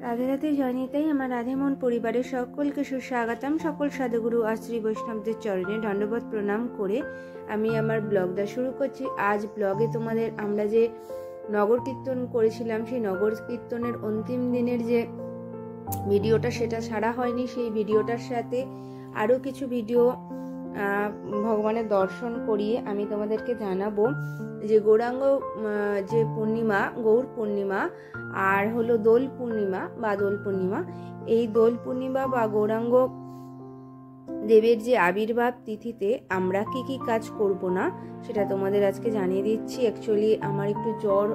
রাধে রাধে জয়নিতাই আমার রাধে মন পরিবারের সকলকে সুস্বাগতম। সকল সাধুগুরু আর শ্রী বৈষ্ণবদের চরণে দণ্ডবোধ প্রণাম করে আমি আমার ব্লগটা শুরু করছি। আজ ব্লগে তোমাদের আমরা যে নগর কীর্তন করেছিলাম সেই নগর কীর্তনের অন্তিম দিনের যে ভিডিওটা সেটা ছাড়া হয়নি। সেই ভিডিওটার সাথে আরও কিছু ভিডিও ভগবানের দর্শন করিয়ে আমি তোমাদেরকে জানাবো যে গৌরাঙ্গ যে পূর্ণিমা, গৌর পূর্ণিমা আর হলো দোল পূর্ণিমা বা দোল পূর্ণিমা, এই দোল পূর্ণিমা বা গৌরাঙ্গ দেবের যে আবির্ভাব তিথিতে আমরা কি কি কাজ করব না সেটা তোমাদের আজকে জানিয়ে দিচ্ছি। অ্যাকচুয়ালি আমার একটু জ্বর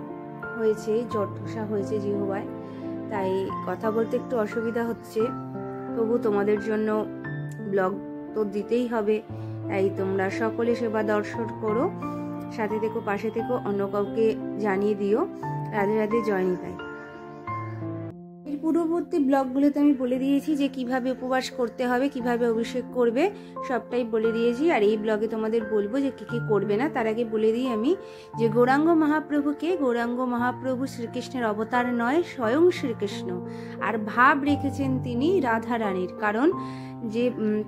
হয়েছে, জ্বর ঠোসা হয়েছে জিহ্বায়, তাই কথা বলতে একটু অসুবিধা হচ্ছে। তবু তোমাদের জন্য ব্লগ তো দিতেই হবে, তাই তোমরা সকলে সেবা দর্শন করো, সাথে থেকো, পাশে থেকো, অন্য কাউকে জানিয়ে দিও। রাধে রাধে জয়নিতাই। এর পূর্ববর্তী ব্লগগুলোতে আমি বলে দিয়েছি যে কিভাবে উপবাস করতে হবে, কিভাবে অভিষেক করবে, সবটাই বলে দিয়েছি। আর এই ব্লগে তোমাদের বলবো যে কি কি করবে না। তার আগে বলে দিই আমি যে গৌরাঙ্গ মহাপ্রভুকে, গৌরাঙ্গ মহাপ্রভু শ্রীকৃষ্ণের অবতার নয়, স্বয়ং শ্রীকৃষ্ণ। আর ভাব রেখেছেন তিনি রাধা রানীর, কারণ যে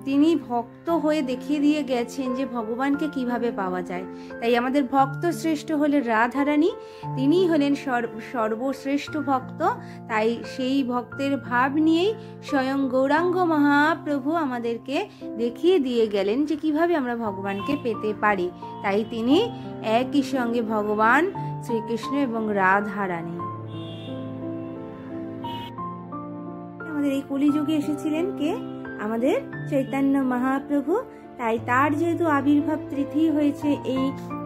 তিনি ভক্ত হয়ে দেখিয়ে দিয়ে গেছেন যে ভগবানকে কিভাবে পাওয়া যায়। তাই আমাদের ভক্ত শ্রেষ্ঠ হলেন রাধারানী, তিনিই হলেন সর্বশ্রেষ্ঠ ভক্ত। তাই সেই ভক্তের ভাব নিয়েই স্বয়ং গৌরাঙ্গ মহাপ্রভু আমাদেরকে দেখিয়ে দিয়ে গেলেন যে কিভাবে আমরা ভগবানকে পেতে পারি। তাই তিনি একই সঙ্গে ভগবান শ্রীকৃষ্ণ এবং রাধারানী। আমাদের এই কলিযুগে এসেছিলেন কে? আমাদের চৈতন্য মহাপ্রভু। তাই তার যেহেতু আবির্ভাব তিথি হয়েছে এই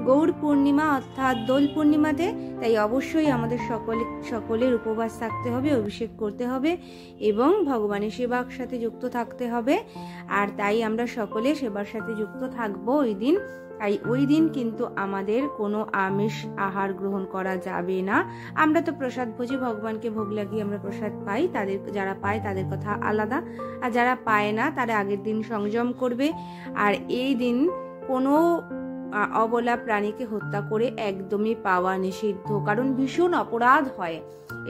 গৌর পূর্ণিমা অর্থাৎ দোল পূর্ণিমাতে, তাই অবশ্যই আমাদের সকলের উপবাস থাকতে হবে, অভিষেক করতে হবে এবং ভগবানের সেবার সাথে যুক্ত থাকতে হবে। আর তাই আমরা সকলে সেবার সাথে যুক্ত থাকবো ওই দিন। তাই ওই দিন কিন্তু আমাদের কোনো আমিষ আহার গ্রহণ করা যাবে না। আমরা তো প্রসাদ ভোজি, ভগবানকে ভোগ লাগিয়ে আমরা প্রসাদ পাই, তাদের যারা পায় তাদের কথা আলাদা, আর যারা পায় না তারা আগের দিন সংযম করবে। আর এই দিন কোনো অবলা প্রাণীকে হত্যা করে একদমই পাওয়া নিষিদ্ধ, কারণ ভীষণ অপরাধ হয়।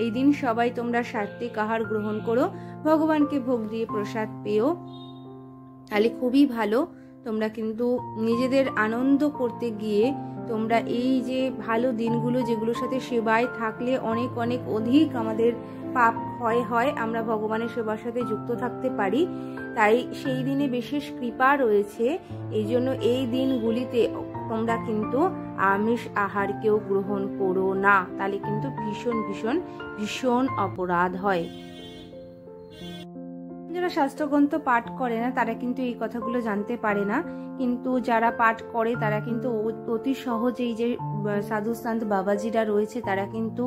এই দিন সবাই তোমরা সাত্বিক আহার গ্রহণ করো, ভগবানকে ভোগ দিয়ে প্রসাদ পেও, তাহলে খুবই ভালো। তোমরা কিন্তু নিজেদের আনন্দ করতে গিয়ে তোমরা এই যে ভালো দিনগুলো যেগুলোর সাথে সেবায় থাকলে অনেক অনেক অধিক আমাদের পাপ ক্ষয় হয়, আমরা ভগবানের সেবার সাথে যুক্ত থাকতে পারি। তাই সেই দিনে বিশেষ কৃপা রয়েছে। এই জন্য এই দিনগুলিতে তোমরা কিন্তু আমিষ আহার কেউ গ্রহণ করো না, তাহলে কিন্তু ভীষণ ভীষণ ভীষণ অপরাধ হয়। যারা শাস্ত্রগ্রন্থ পাঠ করে না তারা কিন্তু এই কথাগুলো জানতে পারে না, কিন্তু যারা পাঠ করে তারা কিন্তু অতি সহজেই, যে সাধু সন্ত বাবাজিরা রয়েছে তারা কিন্তু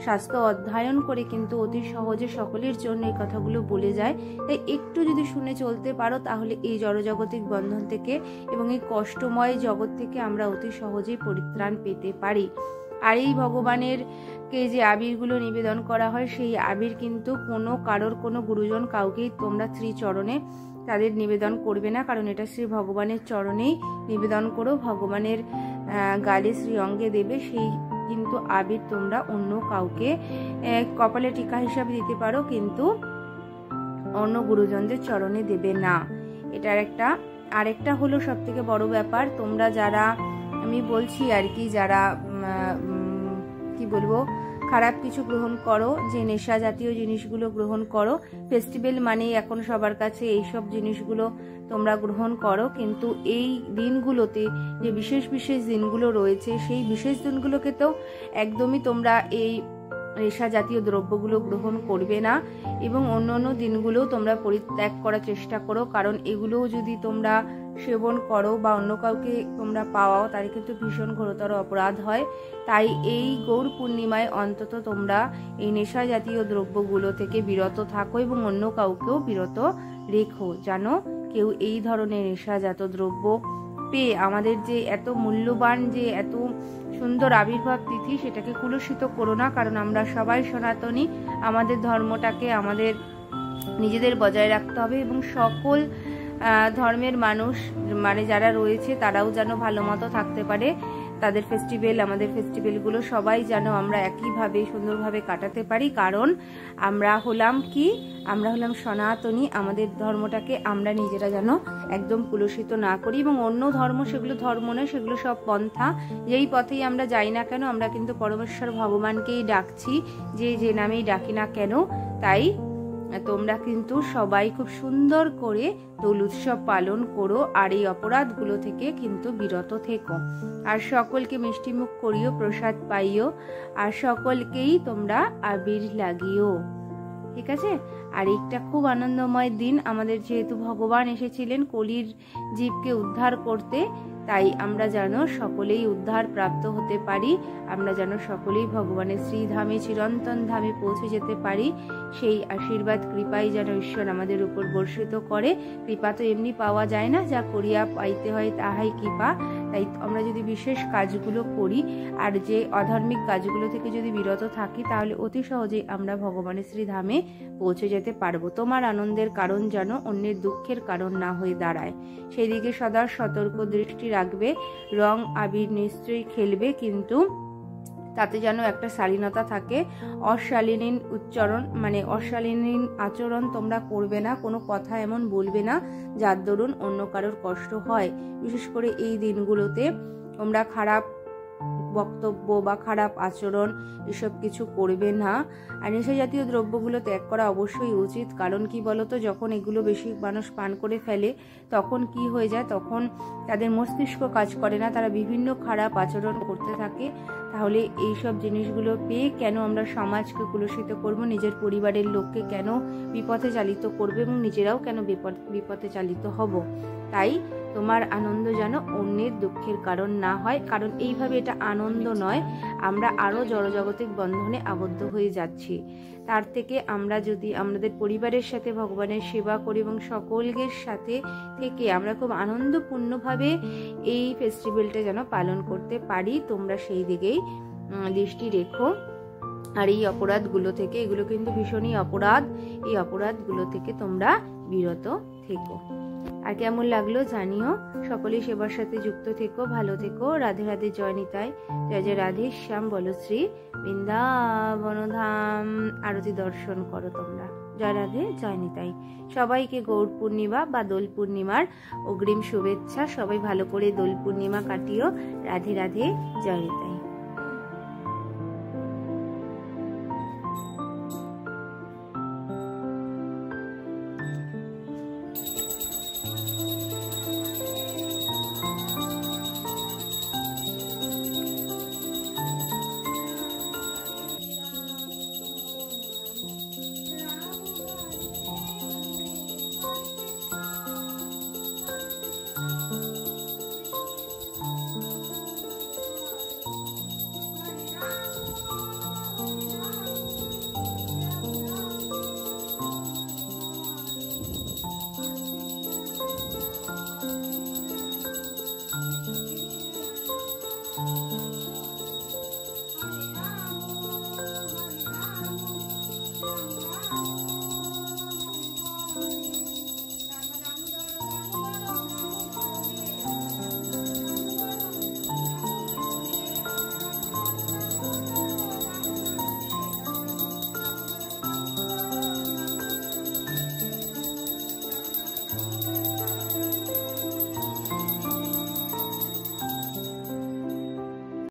শাস্ত্র অধ্যয়ন করে কিন্তু অতি সহজে সকলের জন্য এই কথাগুলো বলে যায়। তাই একটু যদি শুনে চলতে পারো তাহলে এই জড়জাগতিক বন্ধন থেকে এবং এই কষ্টময় জগৎ থেকে আমরা অতি সহজেই পরিত্রাণ পেতে পারি। আর এই ভগবানের কে যে আবিরগুলো নিবেদন করা হয়, সেই আবির কিন্তু কোনো গুরুজন কাউকেই তোমরা শ্রীচরণে তাদের নিবেদন করবে না, কারণ এটা শ্রী ভগবানের চরণেই নিবেদন করো। ভগবানের গালে শ্রী অঙ্গে দেবে, সেই কিন্তু আবির তোমরা অন্য কাউকে কপালে টিকা হিসাবে দিতে পারো, কিন্তু অন্য গুরুজনদের চরণে দেবে না। এটার আরেকটা হলো সব থেকে বড় ব্যাপার, তোমরা যারা, আমি বলছি আর কি, যারা কি বলবো, খারাপ কিছু গ্রহণ করো, যে নেশা জাতীয় জিনিসগুলো গ্রহণ করো, ফেস্টিভ্যাল মানেই এখন সবার কাছে এইসব জিনিসগুলো তোমরা গ্রহণ করো, কিন্তু এই দিনগুলোতে যে বিশেষ বিশেষ দিনগুলো রয়েছে সেই বিশেষ দিনগুলোকে তো একদমই তোমরা এই নেশা জাতীয় দ্রব্যগুলো গ্রহণ করবে না এবং অন্য অন্য দিনগুলোও তোমরা পরিত্যাগ করার চেষ্টা করো, কারণ এগুলোও যদি তোমরা সেবন করো বা অন্য কাউকে তোমরা পাওয়াও তাহলে কিন্তু ভীষণ ঘোরতর অপরাধ হয়। তাই এই গৌর পূর্ণিমায় অন্তত তোমরা এই নেশা জাতীয় দ্রব্যগুলো থেকে বিরত থাকো এবং অন্য কাউকেও বিরত রেখো, যেন কেউ এই ধরনের নেশাজাত দ্রব্য পেয়ে আমাদের যে এত মূল্যবান, যে এত সুন্দর আবির্ভাব তিথি, সেটাকে কুলুষিত করো না। কারণ আমরা সবাই সনাতনী, আমাদের ধর্মটাকে আমাদের নিজেদের বজায় রাখতে হবে এবং সকল ধর্মের মানুষ মানে যারা রয়েছে তারাও যেন ভালো মতো থাকতে পারে। তাদের ফেস্টিভ্যাল আমাদের ফেস্টিভ্যালগুলো সবাই যেন আমরা একইভাবে সুন্দরভাবে কাটাতে পারি। কারণ আমরা হলাম সনাতনী। আমাদের ধর্মটাকে আমরা নিজেরা যেন একদম কুলুষিত না করি, এবং অন্য ধর্ম সেগুলো ধর্ম নয়, সেগুলো সব পন্থা। যেই পথেই আমরা যাই না কেন আমরা কিন্তু পরমেশ্বর ভগবানকেই ডাকছি, যে নামেই ডাকি না কেন। তাই তোমরা কিন্তু সবাই খুব সুন্দর করে দোল উৎসব পালন করো, আর এই অপরাধগুলো থেকে কিন্তু বিরত থেকো, আর সকলকে মিষ্টিমুখ করিও, প্রসাদ পাইও, আর সকলকেই তোমরা আবির লাগিও। ঠিক আছে? আর একটা খুব আনন্দময় দিন। আমাদের যেহেতু ভগবান এসেছিলেন কলির জীবকে উদ্ধার করতে, তাই আমরা যেন সকলেই উদ্ধার প্রাপ্ত হতে পারি, আমরা যেন সকলেই ভগবানের শ্রীধামে চিরন্তন ধামে পৌঁছে যেতে পারি। সেই আশীর্বাদ কৃপাই যেন ঈশ্বর আমাদের উপর বর্ষিত করে। কৃপা তো এমনি পাওয়া যায় না, যা করিয়া পাইতে হয় তাহাই কৃপা। তাই আমরা যদি বিশেষ কাজগুলো করি আর যে অধার্মিক কাজগুলো থেকে যদি বিরত থাকি, তাহলে অতি সহজেই আমরা ভগবানের শ্রীধামে পৌঁছে যেতে পারবো। তোমার আনন্দের কারণ যেন অন্যের দুঃখের কারণ না হয়ে দাঁড়ায়, সেই দিকে সদা সতর্ক দৃষ্টি রাখবে। রং আবির নিশ্চয়ই খেলবে, কিন্তু তাতে যেন একটা শালীনতা থাকে। অশালীন উচ্চারণ মানে অশালীন আচরণ তোমরা করবে না, কোনো কথা এমন বলবে না যার দরুন অন্য কারোর কষ্ট হয়। বিশেষ করে এই দিনগুলোতে তোমরা খারাপ বক্তব্য বা খারাপ আচরণ এসব কিছু করবে না। আর নেশা জাতীয় দ্রব্যগুলো ত্যাগ করা অবশ্যই উচিত। কারণ কি বলতো, যখন এগুলো বেশি মানুষ পান করে ফেলে তখন কি হয়ে যায়, তখন তাদের মস্তিষ্ক কাজ করে না, তারা বিভিন্ন খারাপ আচরণ করতে থাকে। তাহলে এইসব জিনিসগুলো পেয়ে কেন আমরা সমাজকে কুলুষিত করব, নিজের পরিবারের লোককে কেন বিপথে চালিত করবে, এবং নিজেরাও কেন বিপথে চালিত হব। তাই তোমার আনন্দ যেন অন্যের দুঃখের কারণ না হয়, কারণ এইভাবে এটা আনন্দ নয়, আমরা আরো জড়জাগতিক বন্ধনে আবদ্ধ হয়ে যাচ্ছি। তার থেকে আমরা যদি আমাদের পরিবারের সাথে ভগবানের সেবা করি এবং সকলের সাথে থেকে আমরা খুব আনন্দপূর্ণভাবে এই ফেস্টিভ্যালটা যেন পালন করতে পারি, তোমরা সেই দিকেই দৃষ্টি রেখো। আর এই অপরাধগুলো থেকে, এগুলো কিন্তু ভীষণই অপরাধ, এই অপরাধগুলো থেকে তোমরা বিরত থেকো। আর কেমন লাগলো জানিও। সকলেই সেবার সাথে যুক্ত থেকো, ভালো থেকো। রাধে রাধে, জয় নিতাই, জয় জয় রাধে শ্যাম। বলো শ্রী বৃন্দাবন ধাম আরতি দর্শন করো তোমরা। জয় রাধে, জয় নিতাই। সবাইকে গৌর পূর্ণিমা বা দোল পূর্ণিমার অগ্রিম শুভেচ্ছা। সবাই ভালো করে দোল পূর্ণিমা কাটিও। রাধে রাধে, জয় নিতাই।